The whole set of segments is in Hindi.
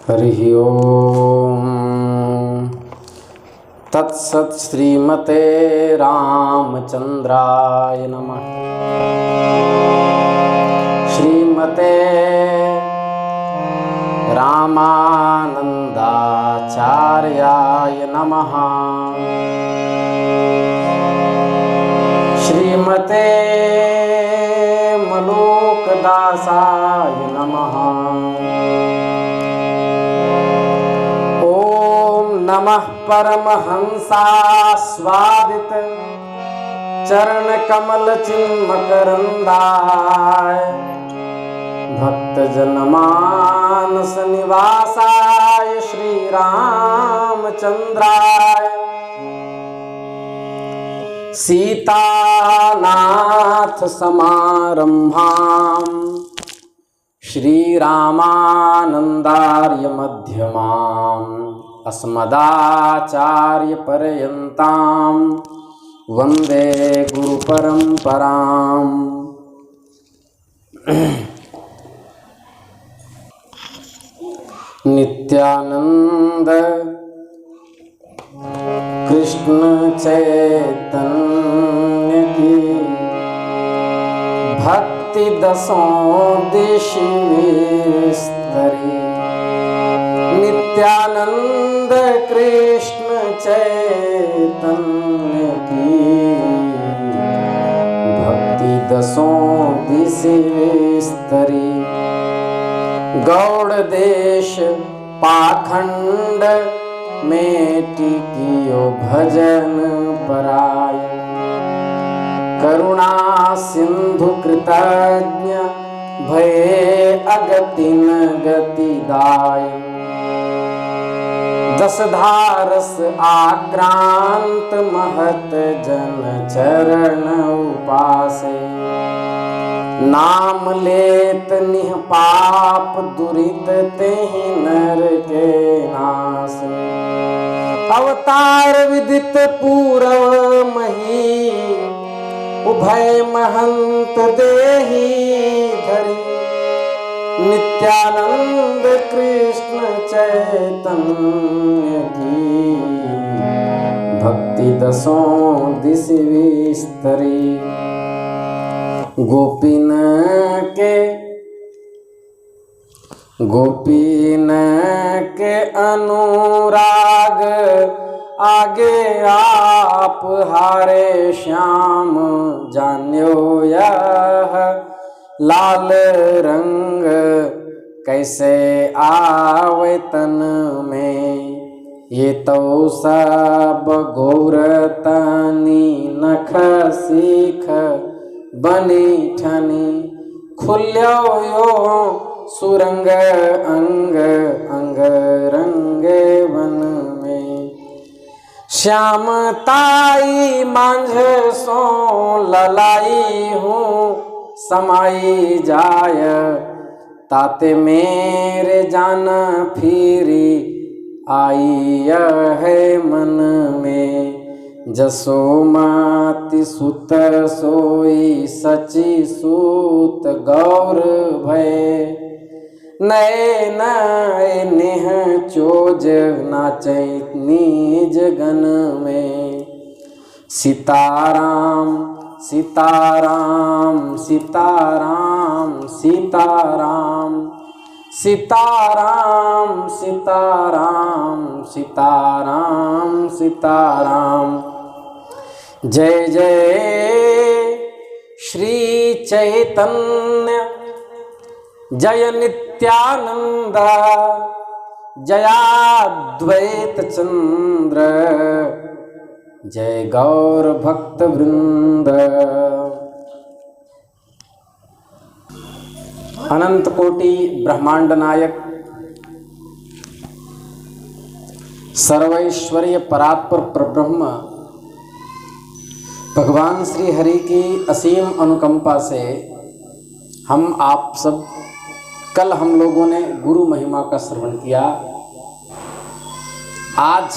हरिः ओम तत्सत्। श्रीमते रामचंद्राय नमः। श्रीमते रामानंदाचार्याय नमः। श्रीमते मलूकदासाय नमः। ओम नमः परमहंसास्वादित चरण कमल चिन्मकरंदाय भक्त जनमानस निवासाय श्री रामचंद्राय सीतानाथ समारंभां श्रीरामानंदार्य मध्यमाम् अस्मदाचार्य पर्यन्तां वंदे गुरु परंपराम्। नित्यानंद कृष्ण चैतन्य की भक्ति दसों दिश विस्तरी। नित्यानंद कृष्ण चैतन्य की भक्ति दसों दिश विस्तरी। गौड़ देश पाखंड में टिकियो भजन पराय। करुणा सिंधु कृतज्ञ भये अगतिन गतिदाय। दशधारस आक्रांत महत जन चरण उपासे। नाम लेत निह पाप दुरित तेहि नर के नासे। अवतार विदित पूरव मही उभय महंत देहि धरी। नित्यानंद कृष्ण चैतन्य की भक्ति दसों दिश विस्तरी। गोपीन के अनुराग आगे आप हारे श्याम। जान्यो यह लाल रंग कैसे आवे तन में। ये तो सब गौरतनी नख सीख बनी ठनी। खुल्यो यो सुरंग अंग अंग रंगे वन में। श्याम ताई मांझ सो ललाई हूँ समाई जाय। ताते मेरे जान फिरी आई है मन में। जसोमति सुत सोई सची सूत गौर भय। नए नए नेह चोज नाचैत निज गन में। सीताराम सीताराम सीताराम सीताराम सीताराम सीताराम सीताराम सीताराम। जय जय श्री चैतन्य जय नित्यानंद जयाद्वैत चंद्र। जय गौर भक्त वृंद। अनंत कोटि ब्रह्मांड नायक सर्वैश्वर्य परात्पर परब्रह्म भगवान श्री हरि की असीम अनुकंपा से हम आप सब कल हम लोगों ने गुरु महिमा का श्रवण किया। आज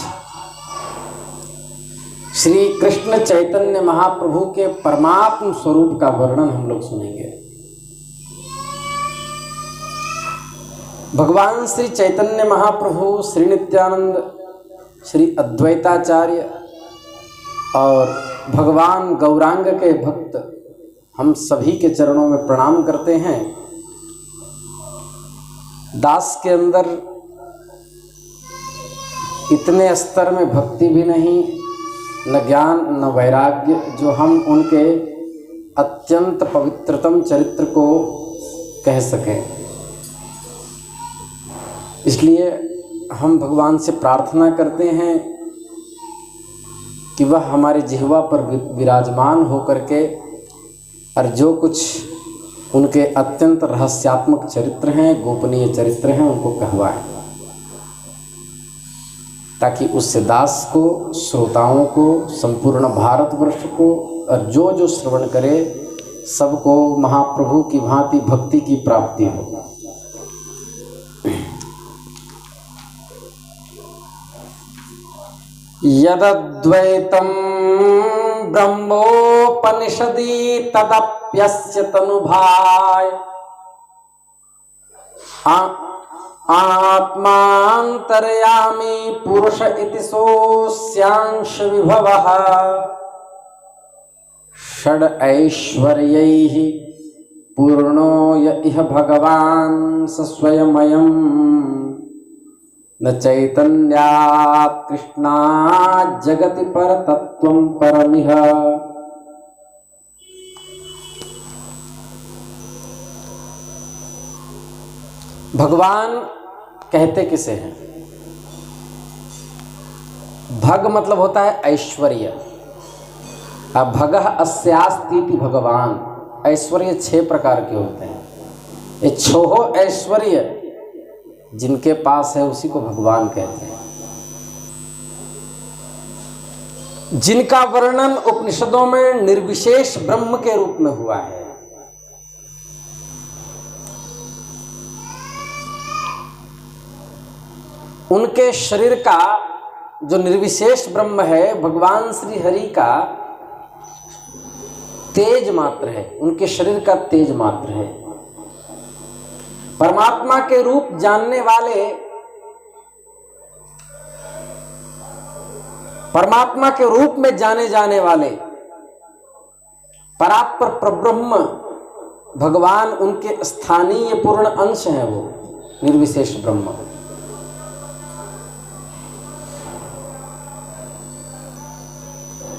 श्री कृष्ण चैतन्य महाप्रभु के परमात्म स्वरूप का वर्णन हम लोग सुनेंगे। भगवान श्री चैतन्य महाप्रभु, श्री नित्यानंद, श्री अद्वैताचार्य और भगवान गौरांग के भक्त हम सभी के चरणों में प्रणाम करते हैं। दास के अंदर इतने स्तर में भक्ति भी नहीं, न ज्ञान न वैराग्य, जो हम उनके अत्यंत पवित्रतम चरित्र को कह सकें। इसलिए हम भगवान से प्रार्थना करते हैं कि वह हमारे जिह्वा पर विराजमान होकर के और जो कुछ उनके अत्यंत रहस्यात्मक चरित्र हैं, गोपनीय चरित्र हैं, उनको कहवाएं, ताकि उससे दास को, श्रोताओं को, संपूर्ण भारतवर्ष को और जो जो श्रवण करे सबको महाप्रभु की भांति भक्ति की प्राप्ति हो। यदद्वैतं ब्रह्मोपनिषदि तदप्यस्य तनुभृय आत्मान्तर्यामी पुरुष इति सोऽस्यांश विभवः षड ऐश्वर्यैः पूर्णो य इह भगवान् स स्वयमयम् न चैतन्यात् कृष्णात् जगति परतत्त्वं परमिह। भगवान कहते किसे हैं? भग मतलब होता है ऐश्वर्य। भगः अस्यास्तीति भगवान। ऐश्वर्य 6 प्रकार के होते हैं। ये 6 ऐश्वर्य जिनके पास है उसी को भगवान कहते हैं, जिनका वर्णन उपनिषदों में निर्विशेष ब्रह्म के रूप में हुआ है। उनके शरीर का जो निर्विशेष ब्रह्म है, भगवान श्री हरि का तेज मात्र है, उनके शरीर का तेज मात्र है। परमात्मा के रूप जानने वाले, परमात्मा के रूप में जाने जाने वाले परात्पर परब्रह्म भगवान, उनके स्थानीय पूर्ण अंश हैं, वो निर्विशेष ब्रह्म।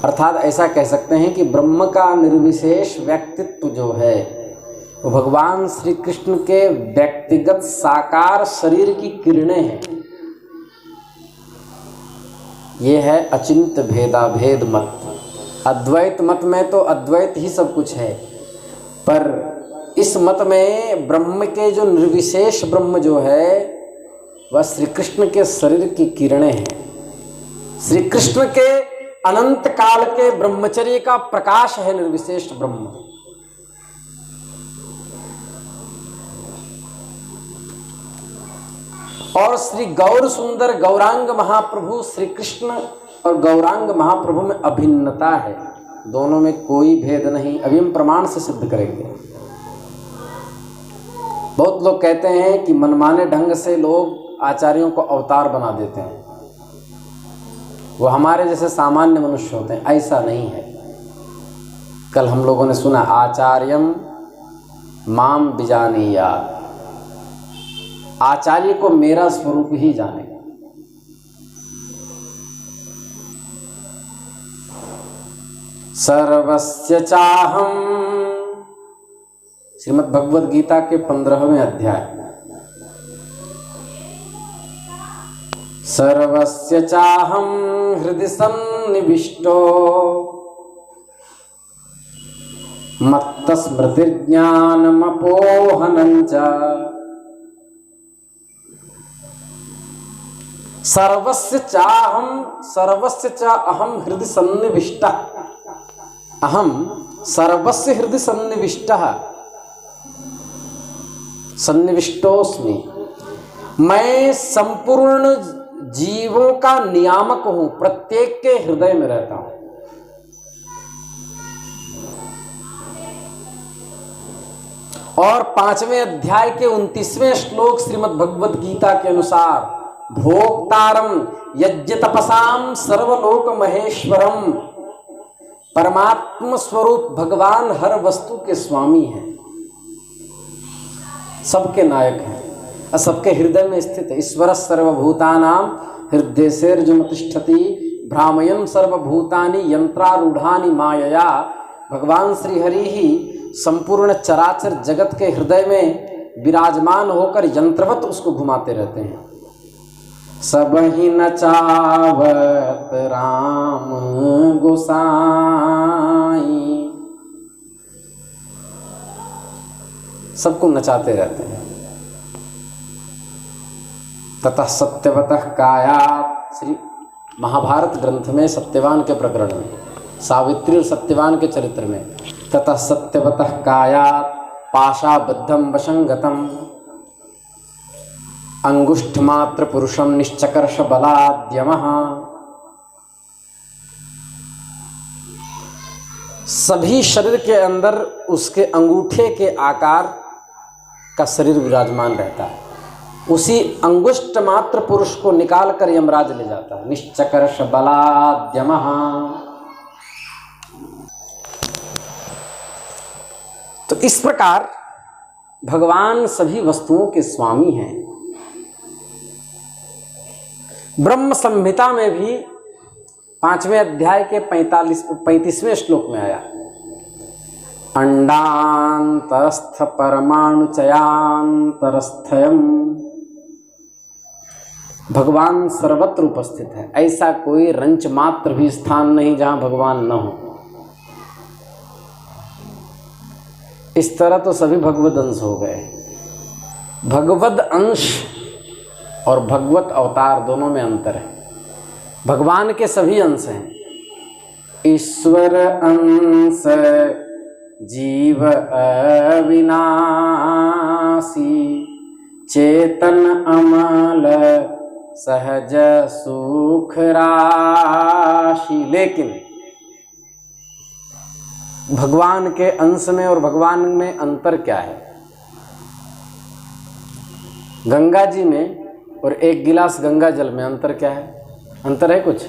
अर्थात ऐसा कह सकते हैं कि ब्रह्म का निर्विशेष व्यक्तित्व जो है वो भगवान श्री कृष्ण के व्यक्तिगत साकार शरीर की किरणें हैं। ये है अचिंत्य भेदाभेद मत। अद्वैत मत में तो अद्वैत ही सब कुछ है, पर इस मत में ब्रह्म के जो निर्विशेष ब्रह्म जो है वह श्री कृष्ण के शरीर की किरणें हैं। श्री कृष्ण के अनंत काल के ब्रह्मचर्य का प्रकाश है निर्विशेष ब्रह्म। और श्री गौर सुंदर गौरांग महाप्रभु, श्री कृष्ण और गौरांग महाप्रभु में अभिन्नता है, दोनों में कोई भेद नहीं। अभी हम प्रमाण से सिद्ध करेंगे। बहुत लोग कहते हैं कि मनमाने ढंग से लोग आचार्यों को अवतार बना देते हैं, वो हमारे जैसे सामान्य मनुष्य होते हैं। ऐसा नहीं है। कल हम लोगों ने सुना आचार्यम माम बिजानीयात्, आचार्य को मेरा स्वरूप ही जाने। सर्वस्य चाहम, श्रीमद् भगवद गीता के 15वें अध्याय। सर्वस्य चाहम हृदि सन्निविष्टो मत्त स्मृतिर्ज्ञानमपोहनं च। सर्वस्य चाहम, सर्वस्य च अहम हृदि सन्निविष्टः। अहम सर्वस्य हृदि सन्निविष्टः, सन्निविष्टोस्मि। मैं संपूर्ण जीवों का नियामक हूं, प्रत्येक के हृदय में रहता हूं। और 5वें अध्याय के 29वें श्लोक श्रीमद् भगवत गीता के अनुसार भोक्तारम यज्ञ तपसाम सर्वलोक महेश्वरम, परमात्म स्वरूप भगवान हर वस्तु के स्वामी हैं, सबके नायक हैं और सबके हृदय में स्थित है। ईश्वर सर्वभूतानां हृदयेर्जुन तिष्ठति भ्रामयन् सर्वभूतानि यंत्रारूढ़ानि मायया। भगवान श्री हरि ही संपूर्ण चराचर जगत के हृदय में विराजमान होकर यंत्रवत उसको घुमाते रहते हैं। सब ही नचावत राम गोसाई, सबको नचाते रहते हैं। ततः सत्यवतः कायात्, श्री महाभारत ग्रंथ में सत्यवान के प्रकरण में, सावित्री और सत्यवान के चरित्र में, ततः सत्यवतः कायात् पाशाबद्धं वशंगतम् अंगुष्ठमात्र पुरुषं निश्चकर्ष बलाद्यमः। सभी शरीर के अंदर उसके अंगूठे के आकार का शरीर विराजमान रहता है। उसी अंगुष्ठ मात्र पुरुष को निकाल कर यमराज ले जाता है। निश्चकर्ष बलाद्यमः। तो इस प्रकार भगवान सभी वस्तुओं के स्वामी हैं। ब्रह्म संहिता में भी 5वें अध्याय के 35वें श्लोक में आया, अंडांतरस्थ परमाणु चयांतरस्थयम। भगवान सर्वत्र उपस्थित है, ऐसा कोई रंच मात्र भी स्थान नहीं जहां भगवान न हो। इस तरह तो सभी भगवद अंश हो गए। भगवद अंश और भगवत अवतार दोनों में अंतर है। भगवान के सभी अंश हैं, ईश्वर अंश जीव अविनाशी, चेतन अमल सहज सुख राशि। लेकिन भगवान के अंश में और भगवान में अंतर क्या है? गंगा जी में और एक गिलास गंगा जल में अंतर क्या है? अंतर है कुछ?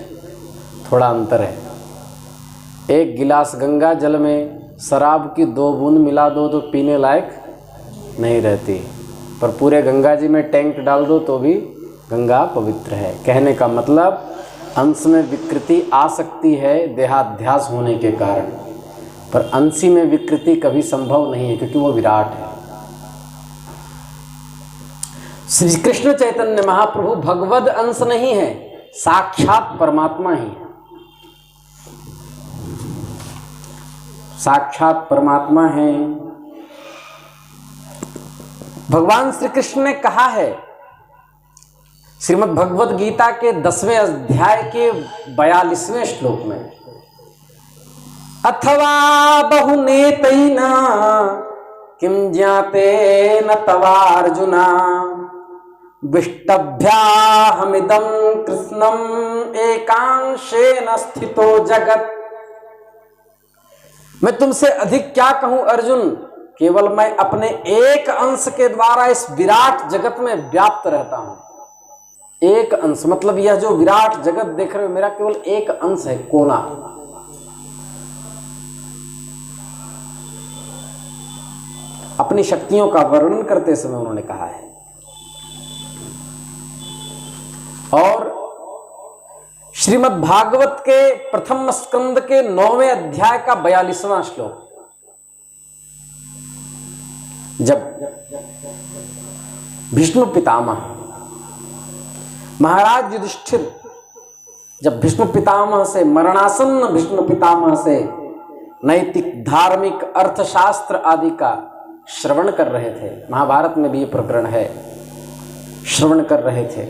थोड़ा अंतर है। एक गिलास गंगा जल में शराब की 2 बूंद मिला दो तो पीने लायक नहीं रहती, पर पूरे गंगा जी में टैंक डाल दो तो भी गंगा पवित्र है। कहने का मतलब अंश में विकृति आ सकती है देहाध्यास होने के कारण, पर अंशी में विकृति कभी संभव नहीं है क्योंकि वो विराट है। श्री कृष्ण चैतन्य महाप्रभु भगवद अंश नहीं है, साक्षात परमात्मा ही है। साक्षात परमात्मा है। भगवान श्री कृष्ण ने कहा है श्रीमद् भगवद गीता के 10वें अध्याय के 42वें श्लोक में, अथवा बहुनेतैना किं ज्ञातेन तवार्जुना विष्टभ्याहमिदं कृष्णं एकांशेन स्थितो जगत्। मैं तुमसे अधिक क्या कहूं अर्जुन, केवल मैं अपने एक अंश के द्वारा इस विराट जगत में व्याप्त रहता हूं। एक अंश मतलब यह जो विराट जगत देख रहे हो मेरा केवल एक अंश है, कोना। अपनी शक्तियों का वर्णन करते समय उन्होंने कहा है। और श्रीमद् भागवत के प्रथम स्कंद के 9वें अध्याय का 42वां श्लोक, जब भीष्म पितामह महाराज युधिष्ठिर जब भीष्म पितामह से, मरणासन्न भीष्म पितामह से नैतिक, धार्मिक, अर्थशास्त्र आदि का श्रवण कर रहे थे, महाभारत में भी ये प्रकरण है, श्रवण कर रहे थे,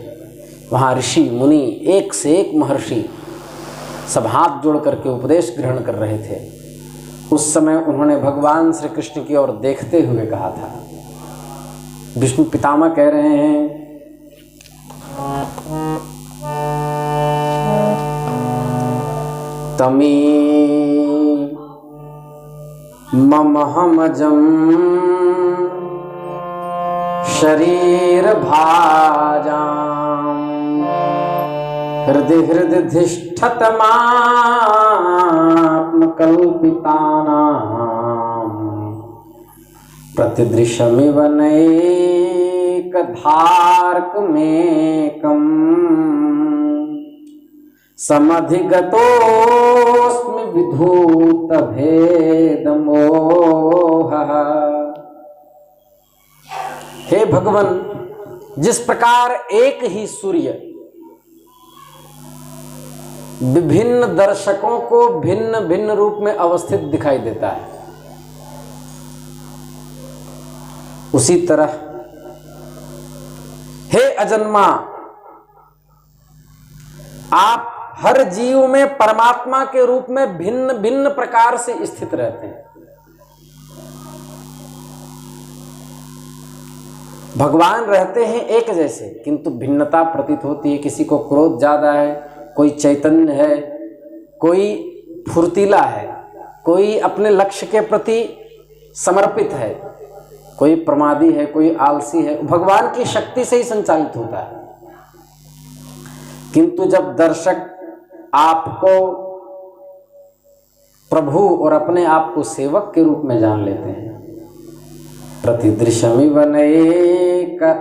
वहाँ ऋषि मुनि एक से एक महर्षि सब हाथ जोड़ करके उपदेश ग्रहण कर रहे थे। उस समय उन्होंने भगवान श्री कृष्ण की ओर देखते हुए कहा था। विष्णु पितामह कह रहे हैं, तमी मम हमजम शरीर भाजाम हृदय हृदय धिष्ठतमात्मकल्पितानां प्रतिदृशमिव नैकधार्कमेकम् समधिगतोऽस्मि विधूतभेदमोहः। हे भगवान, जिस प्रकार एक ही सूर्य विभिन्न दर्शकों को भिन्न भिन्न रूप में अवस्थित दिखाई देता है, उसी तरह हे अजन्मा, आप हर जीव में परमात्मा के रूप में भिन्न भिन्न प्रकार से स्थित रहते हैं। भगवान रहते हैं एक जैसे, किंतु भिन्नता प्रतीत होती है। किसी को क्रोध ज्यादा है, कोई चैतन्य है, कोई फुर्तीला है, कोई अपने लक्ष्य के प्रति समर्पित है, कोई प्रमादी है, कोई आलसी है। भगवान की शक्ति से ही संचालित होता है। किंतु जब दर्शक आपको प्रभु और अपने आप को सेवक के रूप में जान लेते हैं, प्रतिदृशमिव नैकधार्कमेकम्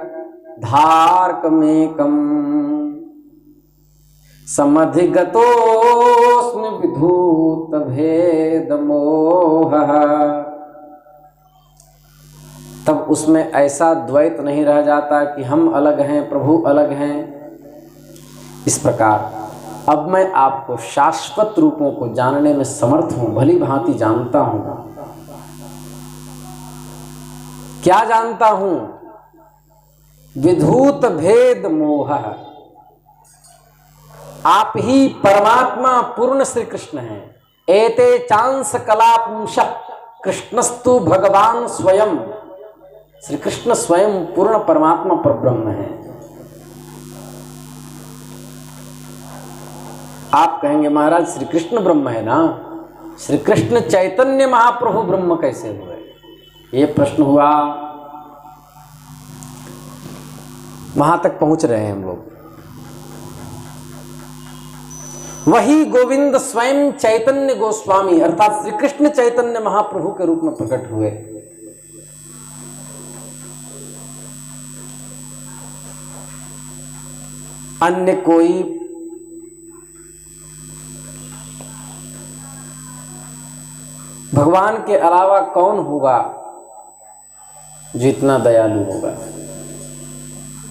समधिगतोऽस्मि विधूतभेदमोहः, तब उसमें ऐसा द्वैत नहीं रह जाता कि हम अलग हैं, प्रभु अलग हैं। इस प्रकार अब मैं आपको शाश्वत रूपों को जानने में समर्थ हूं, भली भांति जानता हूं। क्या जानता हूं? विधूत भेद मोह। आप ही परमात्मा पूर्ण श्री कृष्ण हैं। एते चांस कलापुंश कृष्णस्तु भगवान स्वयं। श्री कृष्ण स्वयं पूर्ण परमात्मा परब्रह्म है। आप कहेंगे महाराज श्री कृष्ण ब्रह्म है ना, श्री कृष्ण चैतन्य महाप्रभु ब्रह्म कैसे हुए? ये प्रश्न हुआ। वहां तक पहुंच रहे हैं हम लोग। वही गोविंद स्वयं चैतन्य गोस्वामी अर्थात श्री कृष्ण चैतन्य महाप्रभु के रूप में प्रकट हुए। अन्य कोई भगवान के अलावा कौन होगा जो इतना दयालु होगा?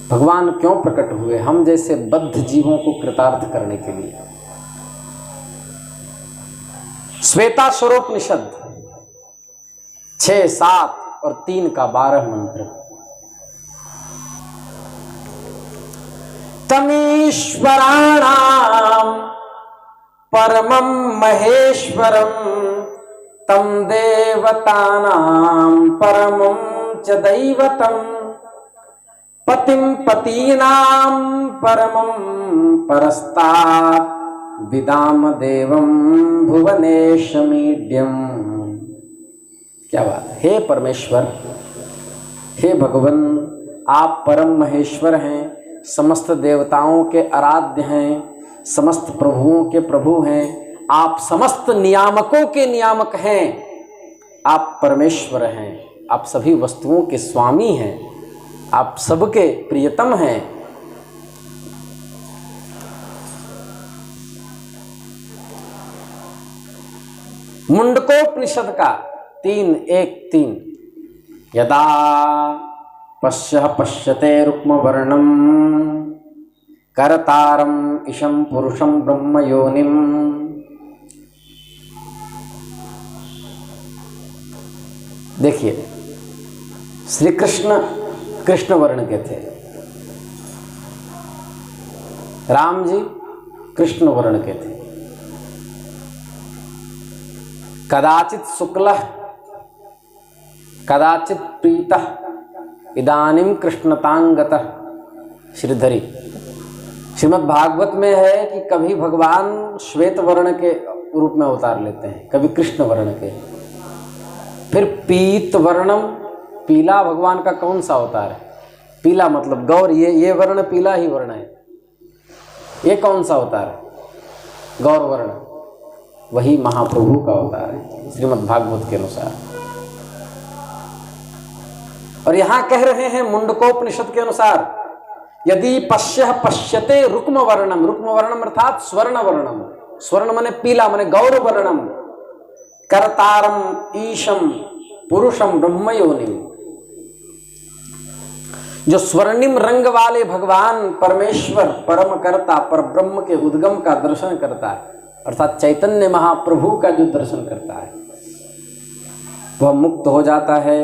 भगवान क्यों प्रकट हुए? हम जैसे बद्ध जीवों को कृतार्थ करने के लिए। श्वेता स्वरोपनिषद 6, 7 और 3 का 12 मंत्र। तमीश्वराणाम परमं महेश्वरम तम देवतानां परमं च दैवतम पतिं पतीनां परमं परस्तात् विदाम देवं भुवनेशमीड्यम। क्या बात है! हे परमेश्वर, हे भगवान, आप परम महेश्वर हैं, समस्त देवताओं के आराध्य हैं, समस्त प्रभुओं के प्रभु हैं, आप समस्त नियामकों के नियामक हैं, आप परमेश्वर हैं, आप सभी वस्तुओं के स्वामी हैं, आप सबके प्रियतम हैं। मुंडकोपनिषद का 3:1-3 यदा पश्यते रुक्मवर्णं करतारम ईशं पुरुषं ब्रह्म योनिम। देखिए, श्री कृष्ण कृष्ण वर्ण के थे, राम जी कृष्ण वर्ण के थे। कदाचित शुक्लः कदाचित पीतः इदानीं कृष्णतांगतः। श्रीधरी श्रीमद् भागवत में है कि कभी भगवान श्वेत वर्ण के रूप में अवतार लेते हैं, कभी कृष्ण वर्ण के, फिर पीत वर्णम, पीला भगवान का कौन सा अवतार है? पीला मतलब गौर, ये वर्ण पीला ही वर्ण है। ये कौन सा अवतार है? गौर वर्ण, वही महाप्रभु का अवतार है श्रीमद् भागवत के अनुसार। और यहां कह रहे हैं मुंडकोपनिषद के अनुसार, यदि पश्यते रुक्म वर्णम अर्थात स्वर्ण वर्णम, स्वर्ण मने पीला मने गौर वर्णम, कर्तारम ईशम पुरुषम ब्रह्म योनिम। जो स्वर्णिम रंग वाले भगवान परमेश्वर परम कर्ता पर ब्रह्म के उद्गम का दर्शन करता है, अर्थात चैतन्य महाप्रभु का जो दर्शन करता है वह मुक्त हो जाता है।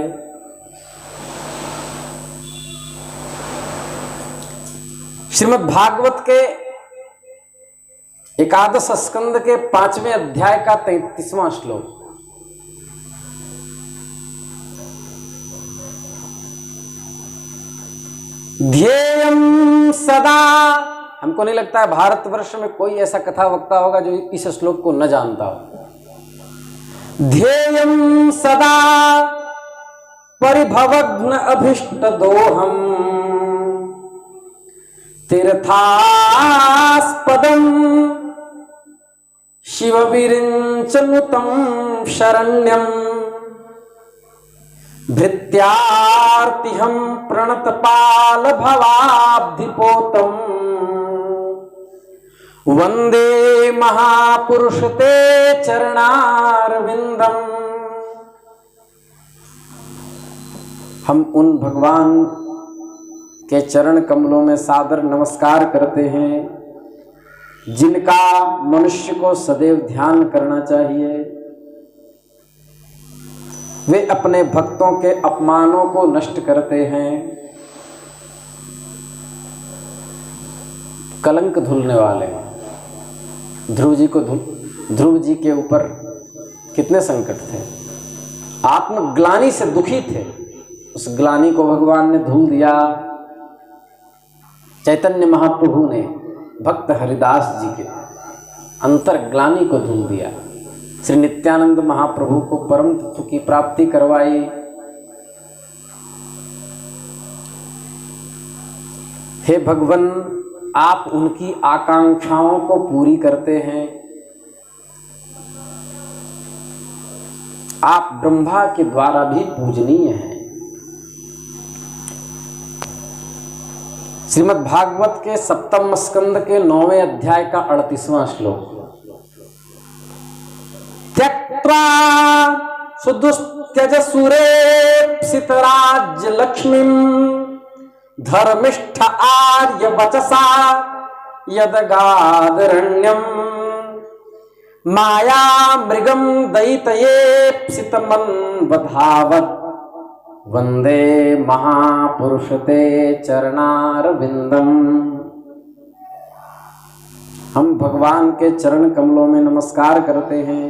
श्रीमद् भागवत के एकादश स्कंद के 5वें अध्याय का 33वां श्लोक, ध्येयं सदा। हमको नहीं लगता है भारतवर्ष में कोई ऐसा कथा वक्ता होगा जो इस श्लोक को न जानता हो। ध्येयं सदा परिभवग्न अभिष्ट दोहम, तीर्थास्पदम शिव विरिंचनुतम शरण्यम, भृत्यार्तिहं प्रणतपाल भवाब्धिपोतम, वंदे महापुरुष ते चरणारविंदम। हम उन भगवान के चरण कमलों में सादर नमस्कार करते हैं जिनका मनुष्य को सदैव ध्यान करना चाहिए। वे अपने भक्तों के अपमानों को नष्ट करते हैं, कलंक धुलने वाले हैं। ध्रुव जी के ऊपर कितने संकट थे, आत्मग्लानि से दुखी थे, उस ग्लानि को भगवान ने धुल दिया। चैतन्य महाप्रभु ने भक्त हरिदास जी के अंतर्ग्लानि को धुल दिया। श्री नित्यानंद महाप्रभु को परम तत्व की प्राप्ति करवाई। हे भगवान, आप उनकी आकांक्षाओं को पूरी करते हैं। आप ब्रह्मा के द्वारा भी पूजनीय हैं। श्रीमद् भागवत के 7वें स्कंद के 9वें अध्याय का 38वां श्लोक, त्यक्त्वा सुदुस्त्यज सुरेप्सित राज्य लक्ष्मीं, धर्मिष्ठ आर्य वचसा यदगादरण्यम, माया मृगम दैतयेप्सित मन्वधावत्, वंदे महापुरुष ते चरणारविंदम। हम भगवान के चरण कमलों में नमस्कार करते हैं।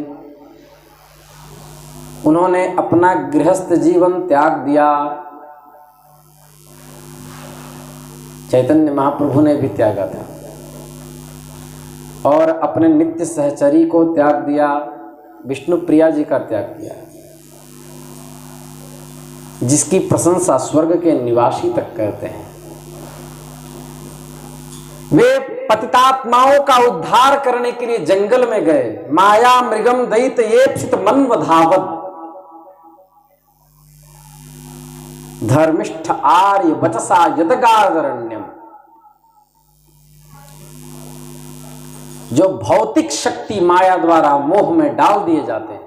उन्होंने अपना गृहस्थ जीवन त्याग दिया। चैतन्य महाप्रभु ने भी त्यागा था और अपने नित्य सहचरी को त्याग दिया, विष्णु प्रिया जी का त्याग किया, जिसकी प्रशंसा स्वर्ग के निवासी तक करते हैं। वे पतितात्माओं का उद्धार करने के लिए जंगल में गए। माया मृगम दैतयेप्सित मन्वधावत्, धर्मिष्ठ आर्य वचसा यदगादरण्यम। जो भौतिक शक्ति माया द्वारा मोह में डाल दिए जाते हैं,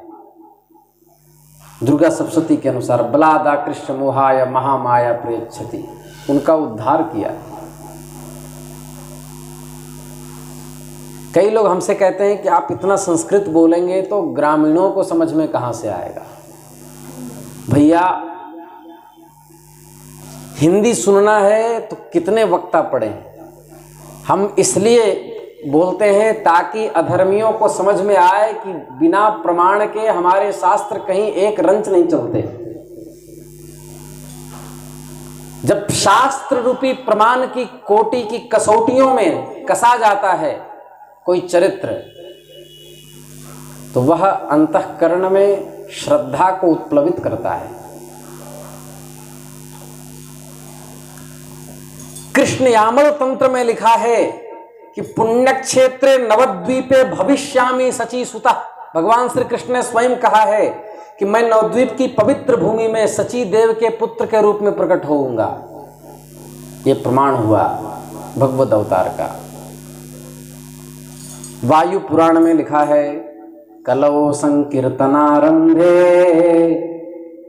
दुर्गा सप्तशती के अनुसार बलादा कृष्ण मोहाय महामाया प्रयच्छति, उनका उद्धार किया। कई लोग हमसे कहते हैं कि आप इतना संस्कृत बोलेंगे तो ग्रामीणों को समझ में कहां से आएगा। भैया, हिंदी सुनना है तो कितने वक्ता पढ़े। हम इसलिए बोलते हैं ताकि अधर्मियों को समझ में आए कि बिना प्रमाण के हमारे शास्त्र कहीं एक रंच नहीं चलते। जब शास्त्र रूपी प्रमाण की कोटि की कसौटियों में कसा जाता है कोई चरित्र, तो वह अंतःकरण में श्रद्धा को उत्प्लवित करता है। कृष्ण यामल तंत्र में लिखा है कि पुण्य क्षेत्रे नवद्वीपे भविष्यामि सची सुता। भगवान श्री कृष्ण ने स्वयं कहा है कि मैं नवद्वीप की पवित्र भूमि में सची देव के पुत्र के रूप में प्रकट होऊंगा। ये प्रमाण हुआ भगवत अवतार का। वायु पुराण में लिखा है कलौ संकीर्तनारंभे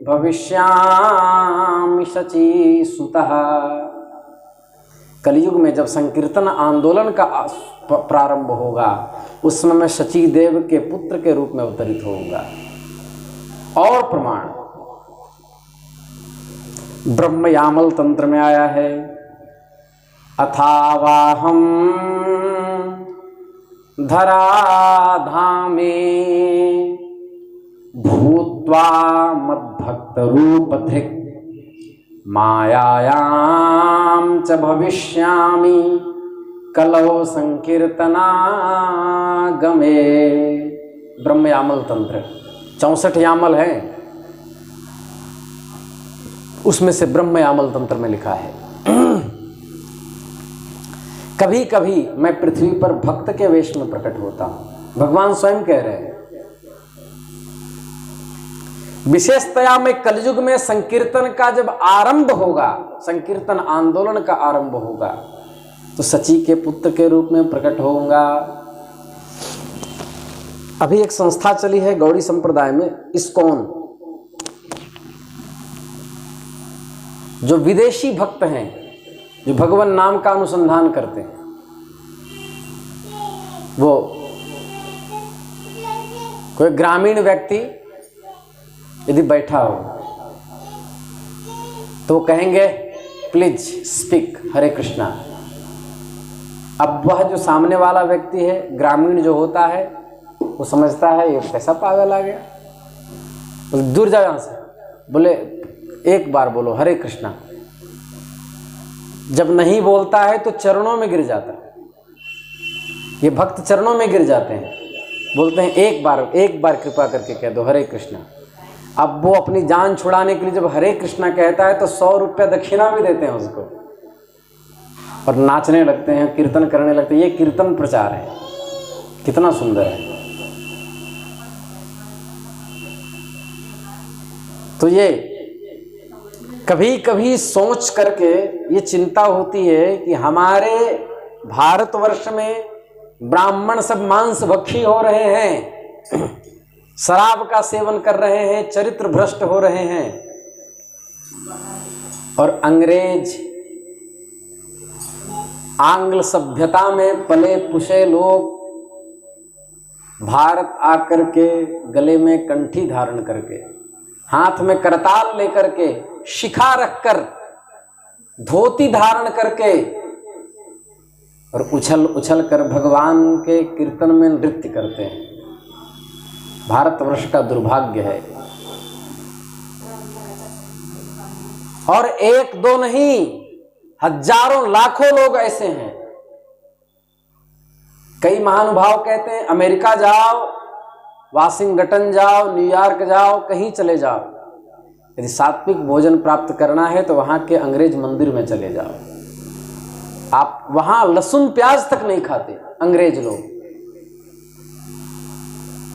भविष्यामि सची सुतः। कलयुग में जब संकीर्तन आंदोलन का प्रारंभ होगा उस समय मैं सची देव के पुत्र के रूप में अवतरित होऊंगा। और प्रमाण ब्रह्म यामल तंत्र में आया है अथावाहम धराधामे भूत्वा मद्भक्त रूप धृक् मायायां च भविष्यामि कलौ संकीर्तनागमे। ब्रह्म यामल तंत्र 64 यामल है, उसमें से ब्रह्म यामल तंत्र में लिखा है कभी कभी मैं पृथ्वी पर भक्त के वेश में प्रकट होता हूं। भगवान स्वयं कह रहे हैं विशेषतया मैं कलयुग में संकीर्तन का जब आरंभ होगा, संकीर्तन आंदोलन का आरंभ होगा तो सची के पुत्र के रूप में प्रकट होऊंगा। अभी एक संस्था चली है गौड़ी संप्रदाय में इस्कॉन, जो विदेशी भक्त हैं जो भगवान नाम का अनुसंधान करते हैं, वो कोई ग्रामीण व्यक्ति यदि बैठा हो तो कहेंगे प्लीज स्पीक हरे कृष्णा। अब वह जो सामने वाला व्यक्ति है ग्रामीण जो होता है वो समझता है ये कैसा पागल आ गया, तो दूर जाओ यहां से, बोले एक बार बोलो हरे कृष्णा। जब नहीं बोलता है तो चरणों में गिर जाता है, ये भक्त चरणों में गिर जाते हैं, बोलते हैं एक बार कृपा करके कह दो हरे कृष्णा। अब वो अपनी जान छुड़ाने के लिए जब हरे कृष्णा कहता है तो 100 रुपया दक्षिणा भी देते हैं उसको और नाचने लगते हैं, कीर्तन करने लगते हैं। ये कीर्तन प्रचार है, कितना सुंदर है। तो ये कभी कभी सोच करके ये चिंता होती है कि हमारे भारतवर्ष में ब्राह्मण सब मांस भक्षी हो रहे हैं, शराब का सेवन कर रहे हैं, चरित्र भ्रष्ट हो रहे हैं, और अंग्रेज आंग्ल सभ्यता में पले पुसे लोग भारत आकर के गले में कंठी धारण करके, हाथ में करताल लेकर के, शिखा रखकर, धोती धारण करके और उछल उछल कर भगवान के कीर्तन में नृत्य करते हैं। भारतवर्ष का दुर्भाग्य है। और एक दो नहीं, हजारों लाखों लोग ऐसे हैं। कई महानुभाव कहते हैं अमेरिका जाओ, वाशिंगटन जाओ, न्यूयॉर्क जाओ, कहीं चले जाओ, यदि सात्विक भोजन प्राप्त करना है तो वहां के अंग्रेज मंदिर में चले जाओ। आप वहां लहसुन प्याज तक नहीं खाते अंग्रेज लोग,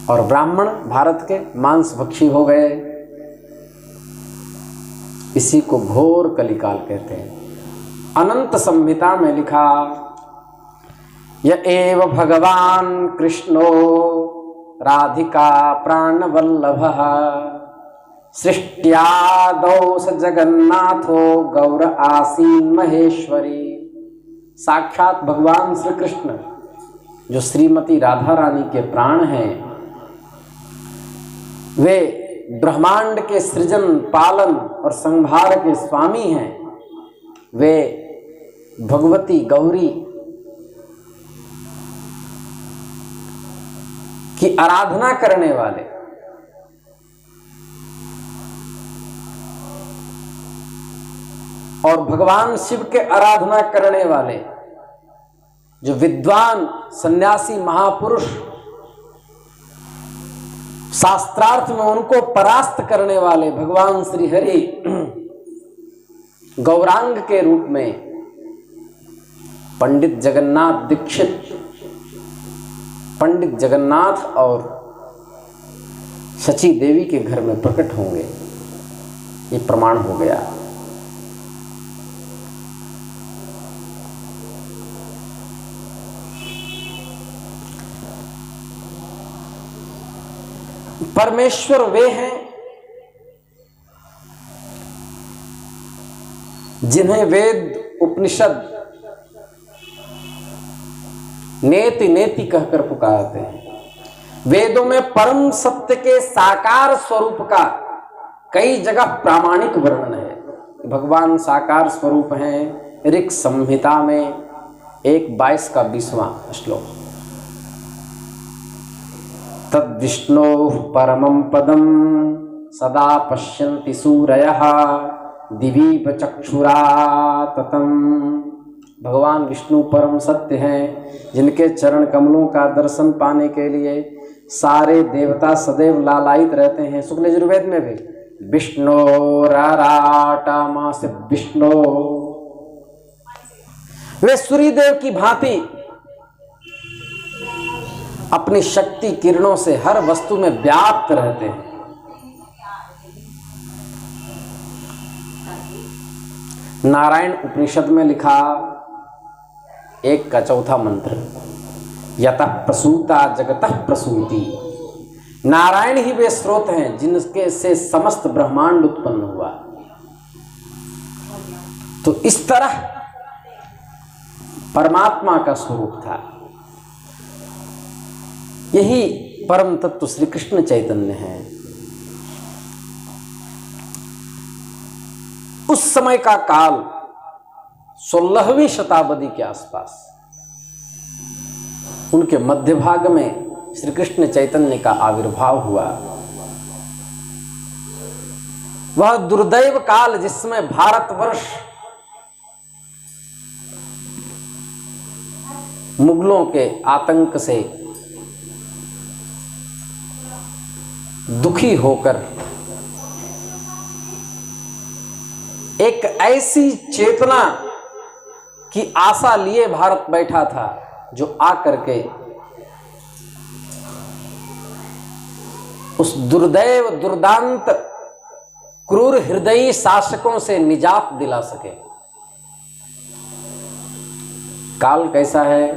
और ब्राह्मण भारत के मांस भक्षी हो गए। इसी को घोर कलिकाल कहते हैं। अनंत संहिता में लिखा य एव भगवान कृष्णो राधिका प्राणवल्लभः सृष्ट्यादौ स जगन्नाथो गौर आसीन महेश्वरी। साक्षात भगवान श्री कृष्ण जो श्रीमती राधा रानी के प्राण हैं, वे ब्रह्मांड के सृजन, पालन और संहार के स्वामी हैं। वे भगवती गौरी की आराधना करने वाले, और भगवान शिव के आराधना करने वाले जो विद्वान सन्यासी महापुरुष, शास्त्रार्थ में उनको परास्त करने वाले भगवान श्री हरि गौरांग के रूप में पंडित जगन्नाथ दीक्षित, पंडित जगन्नाथ और शची देवी के घर में प्रकट होंगे, ये प्रमाण हो गया। परमेश्वर वे हैं जिन्हें वेद उपनिषद नेति नेति कहकर पुकारते हैं। वेदों में परम सत्य के साकार स्वरूप का कई जगह प्रामाणिक वर्णन है। भगवान साकार स्वरूप हैं। ऋक् संहिता में 1:22 का 20वां श्लोक, तद विष्णोः परमं पदं सदा पश्यन्ति सूरयः दिवीप चक्षुरा ततं। भगवान विष्णु परम सत्य हैं, जिनके चरण कमलों का दर्शन पाने के लिए सारे देवता सदैव लालायित रहते हैं। शुक्ल यजुर्वेद में भी विष्णोराराटमास विष्णु, वे सूर्यदेव की भांति अपनी शक्ति किरणों से हर वस्तु में व्याप्त रहते हैं। नारायण उपनिषद में लिखा 1 का 4था मंत्र, यतः प्रसूता जगतः प्रसूति। नारायण ही वे स्रोत हैं जिनके से समस्त ब्रह्मांड उत्पन्न हुआ। तो इस तरह परमात्मा का स्वरूप था। यही परम तत्व श्री कृष्ण चैतन्य है। उस समय का काल 16वीं शताब्दी के आसपास, उनके मध्य भाग में श्री कृष्ण चैतन्य का आविर्भाव हुआ। वह दुर्दैव काल जिसमें भारतवर्ष मुगलों के आतंक से दुखी होकर एक ऐसी चेतना की आशा लिए भारत बैठा था जो आकर के उस दुर्दैव दुर्दांत क्रूर हृदयी शासकों से निजात दिला सके। काल कैसा है,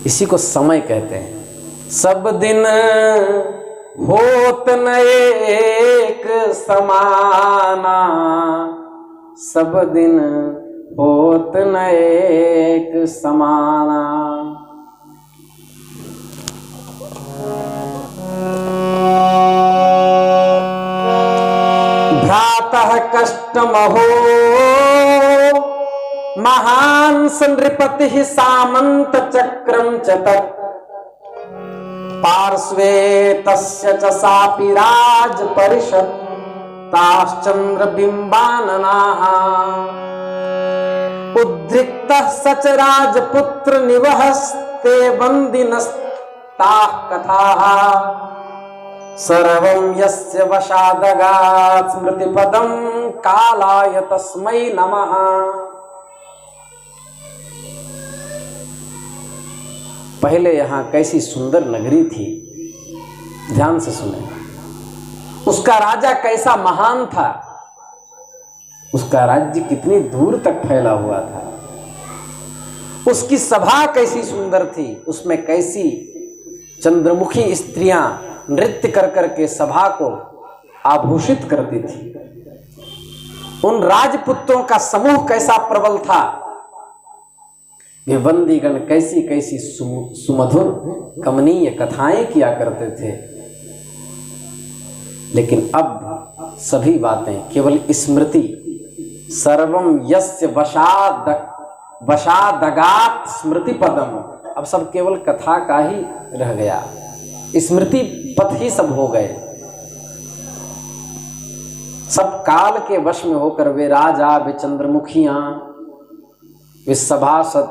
इसी को समय कहते हैं। सब दिन होत न एक समाना, सब दिन होत न एक समाना। भ्रातः कष्टमहो महान् संनृपतिः सामंत चक्रं च तत् पार्श्वे तस्य च सापि राज परिषत् ताश्चंद्र बिंबाननाः उद्रिक्तः सच राजपुत्र निवहस्ते बंदिनस्ताः कथाः सर्वं यस्य वशादगात् स्मृतिपदं कालाय तस्मै नमः। पहले यहां कैसी सुंदर नगरी थी, ध्यान से सुने। उसका राजा कैसा महान था, उसका राज्य कितनी दूर तक फैला हुआ था। उसकी सभा कैसी सुंदर थी, उसमें कैसी चंद्रमुखी स्त्रियां नृत्य कर करके सभा को आभूषित करती थी। उन राजपुत्रों का समूह कैसा प्रबल था। ये बंदीगण कैसी कैसी सुमधुर कमनीय कथाएं किया करते थे। लेकिन अब सभी बातें केवल स्मृति, सर्वं यस्य वशादगात् स्मृति पदम, अब सब केवल कथा का ही रह गया, स्मृति पथ ही सब हो गए। सब काल के वश में होकर वे राजा, वे चंद्रमुखियां, वे सभासद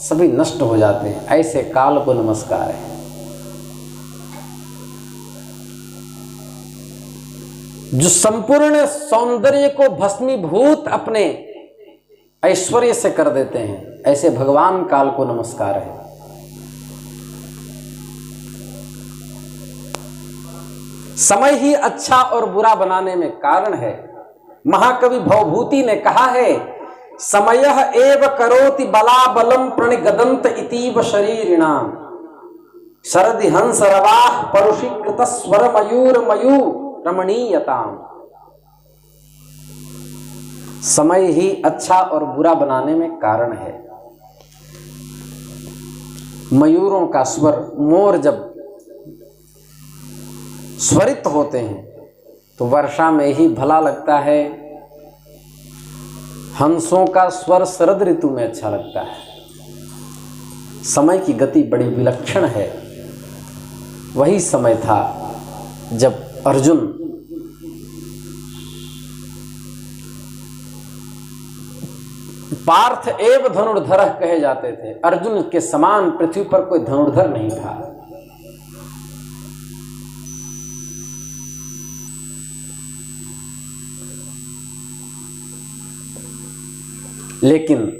सभी नष्ट हो जाते हैं। ऐसे काल को नमस्कार है। जो संपूर्ण सौंदर्य को भस्मीभूत अपने ऐश्वर्य से कर देते हैं, ऐसे भगवान काल को नमस्कार है। समय ही अच्छा और बुरा बनाने में कारण है। महाकवि भवभूति ने कहा है, समयः एव करोति बलाबलम प्रणिगदंत इतीव शरीरिणाम शरदि हंस रवाह परुषीकृत स्वर मयूर मयू रमणीयताम। समय ही अच्छा और बुरा बनाने में कारण है। मयूरों का स्वर, मोर जब स्वरित होते हैं तो वर्षा में ही भला लगता है। हंसों का स्वर शरद ऋतु में अच्छा लगता है। समय की गति बड़ी विलक्षण है। वही समय था जब अर्जुन पार्थ एव धनुर्धर कहे जाते थे। अर्जुन के समान पृथ्वी पर कोई धनुर्धर नहीं था। लेकिन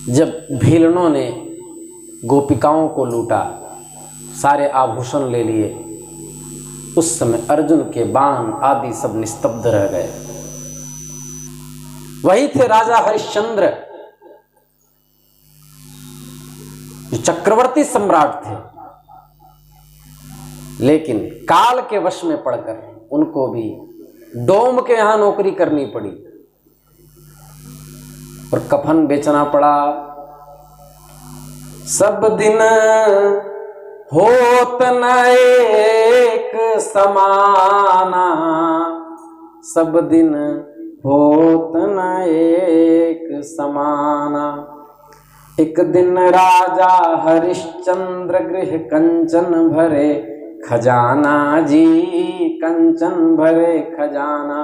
जब भीलनों ने गोपिकाओं को लूटा, सारे आभूषण ले लिए, उस समय अर्जुन के बाण आदि सब निस्तब्ध रह गए। वही थे राजा हरिश्चंद्र, जो चक्रवर्ती सम्राट थे, लेकिन काल के वश में पड़कर उनको भी डोम के यहां नौकरी करनी पड़ी और कफन बेचना पड़ा। सब दिन होत न एक समाना, सब दिन होत न एक समाना। एक दिन राजा हरिश्चंद्र गृह कंचन भरे खजाना जी, कंचन भरे खजाना।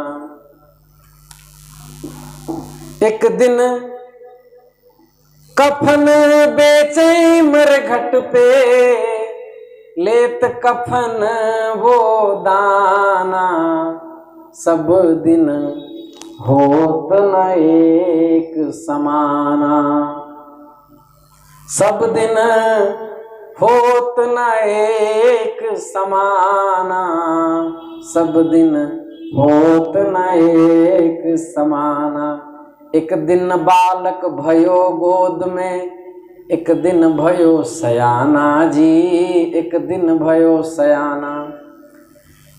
एक दिन कफन बेचे मरघट पे, लेत कफन वो दाना। सब दिन होत न एक समाना, सब दिन होत न एक समाना, सब दिन होत न एक समाना। एक दिन बालक भयो गोद में, एक दिन भयो सयाना जी, एक दिन भयो सयाना।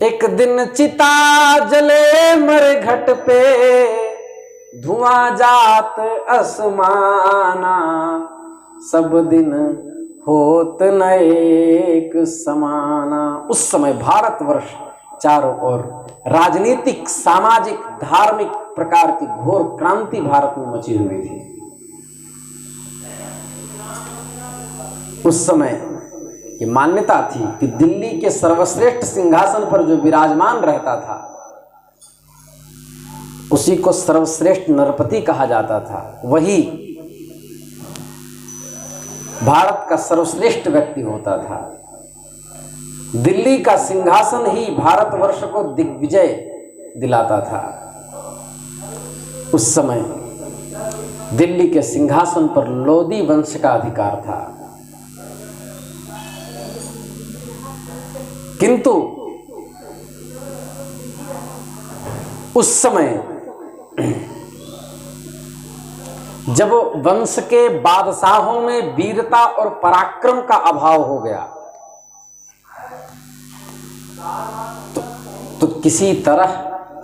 एक दिन चिता जले मरघट पे, धुआं जात आसमाना। सब दिन होत न एक समाना। उस समय भारतवर्ष चारों ओर राजनीतिक, सामाजिक, धार्मिक प्रकार की घोर क्रांति भारत में मची हुई थी। उस समय ये मान्यता थी कि दिल्ली के सर्वश्रेष्ठ सिंहासन पर जो विराजमान रहता था, उसी को सर्वश्रेष्ठ नरपति कहा जाता था। वही भारत का सर्वश्रेष्ठ व्यक्ति होता था। दिल्ली का सिंहासन ही भारतवर्ष को दिग्विजय दिलाता था। उस समय दिल्ली के सिंहासन पर लोदी वंश का अधिकार था। किंतु उस समय जब वंश के बादशाहों में वीरता और पराक्रम का अभाव हो गया, तो किसी तरह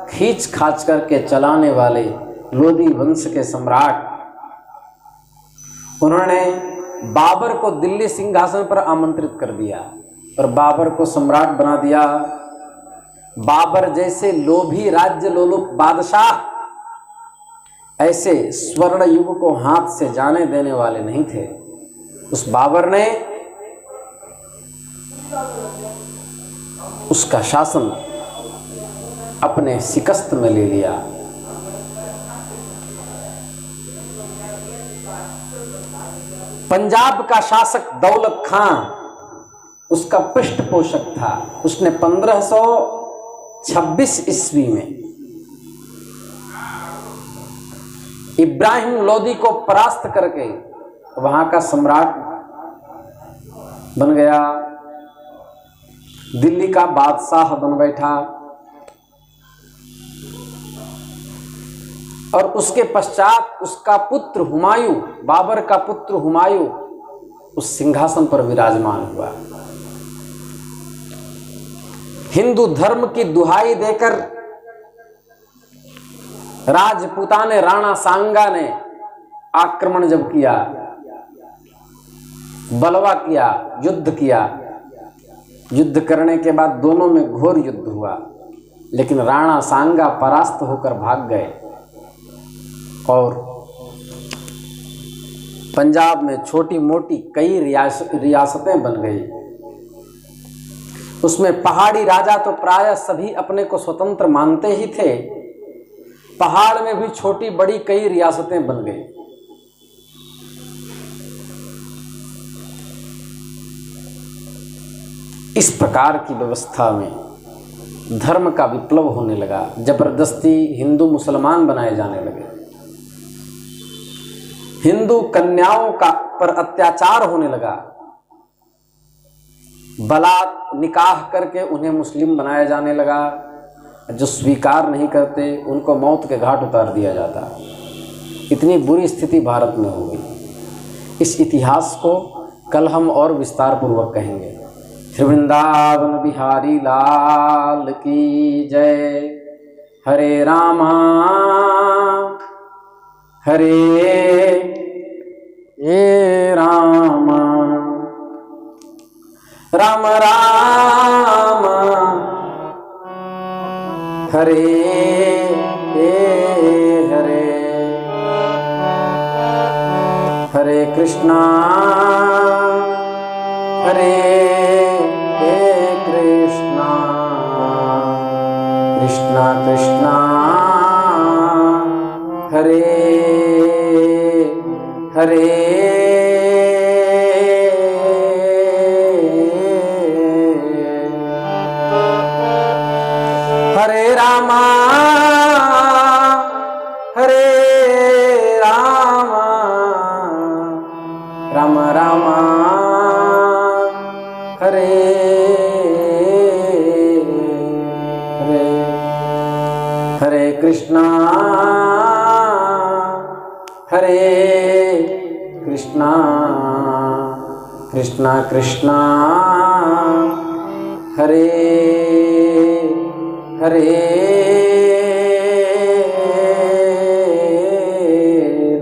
खींच खाच करके चलाने वाले लोदी वंश के सम्राट, उन्होंने बाबर को दिल्ली सिंहासन पर आमंत्रित कर दिया और बाबर को सम्राट बना दिया। बाबर जैसे लोभी राज्य लोलुप बादशाह ऐसे स्वर्ण युग को हाथ से जाने देने वाले नहीं थे। उस बाबर ने उसका शासन अपने शिकस्त में ले लिया। पंजाब का शासक दौलत खां उसका पृष्ठपोषक था। उसने 1526 ईस्वी में इब्राहिम लोदी को परास्त करके वहां का सम्राट बन गया, दिल्ली का बादशाह बन बैठा। और उसके पश्चात उसका पुत्र हुमायूं, बाबर का पुत्र हुमायूं उस सिंहासन पर विराजमान हुआ। हिंदू धर्म की दुहाई देकर राजपूताने राणा सांगा ने आक्रमण जब किया, बलवा किया, युद्ध किया, युद्ध करने के बाद दोनों में घोर युद्ध हुआ, लेकिन राणा सांगा परास्त होकर भाग गए और पंजाब में छोटी मोटी कई रियासतें बन गई। उसमें पहाड़ी राजा तो प्रायः सभी अपने को स्वतंत्र मानते ही थे, पहाड़ में भी छोटी बड़ी कई रियासतें बन गई। इस प्रकार की व्यवस्था में धर्म का विप्लव होने लगा, जबरदस्ती हिंदू मुसलमान बनाए जाने लगे, हिंदू कन्याओं का पर अत्याचार होने लगा, बलात निकाह करके उन्हें मुस्लिम बनाया जाने लगा, जो स्वीकार नहीं करते उनको मौत के घाट उतार दिया जाता। इतनी बुरी स्थिति भारत में हो गई। इस इतिहास को कल हम और विस्तार पूर्वक कहेंगे। श्री वृंदावन बिहारी लाल की जय। हरे रामा हरे राम राम राम हरे हरे, हरे कृष्णा हरे कृष्णा, कृष्णा कृष्णा हरे हरे। हरे रामा हरे रामा राम रामा हरे हरे, हरे कृष्णा हरे कृष्णा, कृष्णा कृष्णा हरे हरे।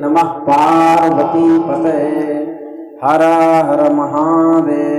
नमः पार्वती पतये, हर हर महादेव।